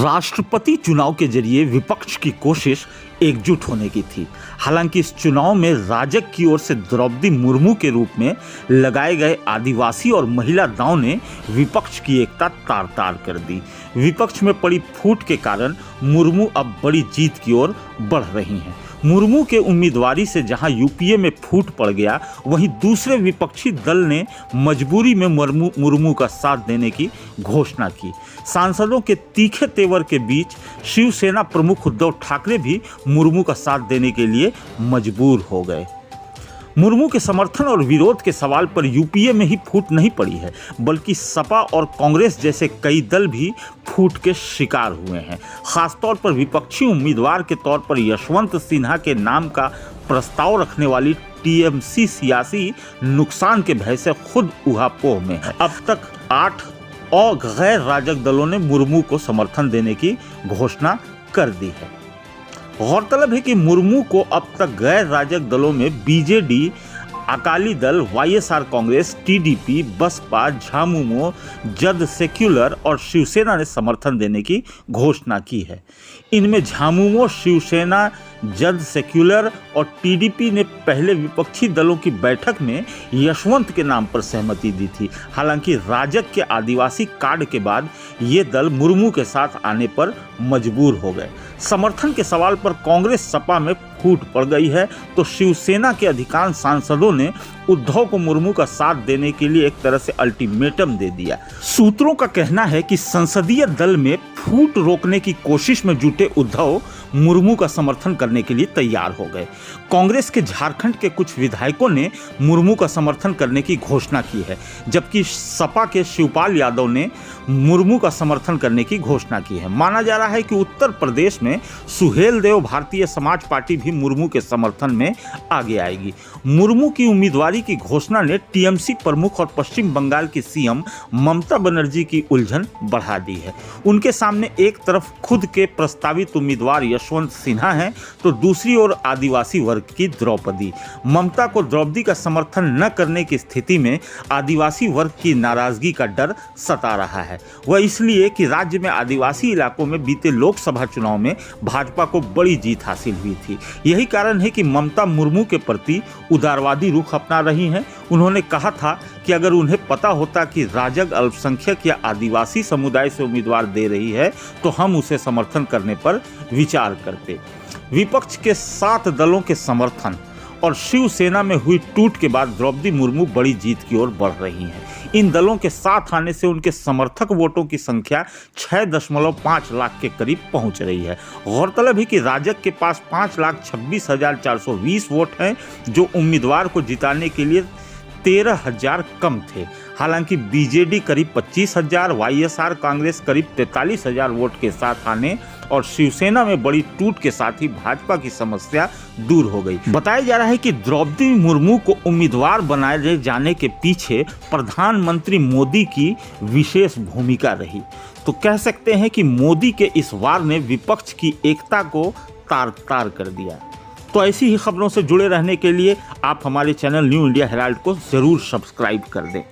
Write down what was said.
राष्ट्रपति चुनाव के जरिए विपक्ष की कोशिश एकजुट होने की थी। हालांकि इस चुनाव में राजग की ओर से द्रौपदी मुर्मू के रूप में लगाए गए आदिवासी और महिला दांव ने विपक्ष की एकता तार तार कर दी। विपक्ष में पड़ी फूट के कारण मुर्मू अब बड़ी जीत की ओर बढ़ रही हैं। मुर्मू के उम्मीदवारी से जहां यूपीए में फूट पड़ गया, वहीं दूसरे विपक्षी दल ने मजबूरी में मुर्मू का साथ देने की घोषणा की। सांसदों के तीखे तेवर के बीच शिवसेना प्रमुख उद्धव ठाकरे भी मुर्मू का साथ देने के लिए मजबूर हो गए। मुर्मू के समर्थन और विरोध के सवाल पर यूपीए में ही फूट नहीं पड़ी है, बल्कि सपा और कांग्रेस जैसे कई दल भी फूट के शिकार हुए हैं। खासतौर पर विपक्षी उम्मीदवार के तौर पर यशवंत सिन्हा के नाम का प्रस्ताव रखने वाली टीएमसी सियासी नुकसान के भय से खुद ऊहापोह में है। अब तक 8 और गैर राजग दलों ने मुर्मू को समर्थन देने की घोषणा कर दी है। गौरतलब है कि मुर्मू को अब तक गैर राजग दलों में BJD, Akali Dal, YSR Congress, TDP, Baspa, Jhamumo, जद सेक्युलर और शिवसेना ने समर्थन देने की घोषणा की है। इनमें झामुमो, शिवसेना, जद सेक्युलर और टीडीपी ने पहले विपक्षी दलों की बैठक में यशवंत के नाम पर सहमति दी थी। हालांकि राजग के आदिवासी कार्ड के बाद ये दल मुर्मू के साथ आने पर मजबूर हो गए। समर्थन के सवाल पर कांग्रेस सपा में फूट पड़ गई है, तो शिवसेना के अधिकांश सांसदों ने उद्धव को मुर्मू का साथ देने के लिए एक तरह से अल्टीमेटम दे दिया। सूत्रों का कहना है कि संसदीय दल में फूट रोकने की कोशिश में जुटे उद्धव मुर्मू का समर्थन करने के लिए तैयार हो गए। कांग्रेस के झारखंड के कुछ विधायकों ने मुर्मू का समर्थन करने की घोषणा की है, जबकि सपा के शिवपाल यादव ने मुर्मू का समर्थन करने की घोषणा की है। माना जा रहा है कि उत्तर प्रदेश में सुहेलदेव भारतीय समाज पार्टी भी मुर्मू के समर्थन में आगे आएगी। मुर्मू की उम्मीदवारी की घोषणा ने टीएमसी प्रमुख और पश्चिम बंगाल की सीएम ममता बनर्जी की उलझन बढ़ा दी है। उनके सामने एक तरफ खुद के प्रस्तावित उम्मीदवार यशवंत सिन्हा हैं, तो दूसरी ओर आदिवासी वर्ग की द्रौपदी। ममता को द्रौपदी का समर्थन न करने की स्थिति में आदिवासी वर्ग की नाराजगी का डर सता रहा है। वह इसलिए कि राज्य में आदिवासी इलाकों में बीते लोकसभा चुनाव में भाजपा को बड़ी जीत हासिल हुई थी। यही कारण है कि ममता मुर्मू के प्रति उदारवादी रुख अपना रही हैं। उन्होंने कहा था कि अगर उन्हें पता होता कि राजग अल्पसंख्यक या आदिवासी समुदाय से उम्मीदवार दे रही है, तो हम उसे समर्थन करने पर विचार करते। विपक्ष के 7 दलों के समर्थन और शिवसेना में हुई टूट के बाद द्रौपदी मुर्मू बड़ी जीत की ओर बढ़ रही हैं। इन दलों के साथ आने से उनके समर्थक वोटों की संख्या 6.5 लाख के करीब पहुंच रही है। गौरतलब है कि राजग के पास 5,26,420 वोट हैं, जो उम्मीदवार को जिताने के लिए 13,000 कम थे। हालांकि बीजेडी करीब 25,000, वाईएसआर कांग्रेस करीब 43,000 वोट के साथ आने और शिवसेना में बड़ी टूट के साथ ही भाजपा की समस्या दूर हो गई। बताया जा रहा है कि द्रौपदी मुर्मू को उम्मीदवार बनाए जाने के पीछे प्रधानमंत्री मोदी की विशेष भूमिका रही। तो कह सकते हैं कि मोदी के इस वार ने विपक्ष की एकता को तार तार कर दिया। तो ऐसी ही खबरों से जुड़े रहने के लिए आप हमारे चैनल न्यू इंडिया हेराल्ड को जरूर सब्सक्राइब कर दें।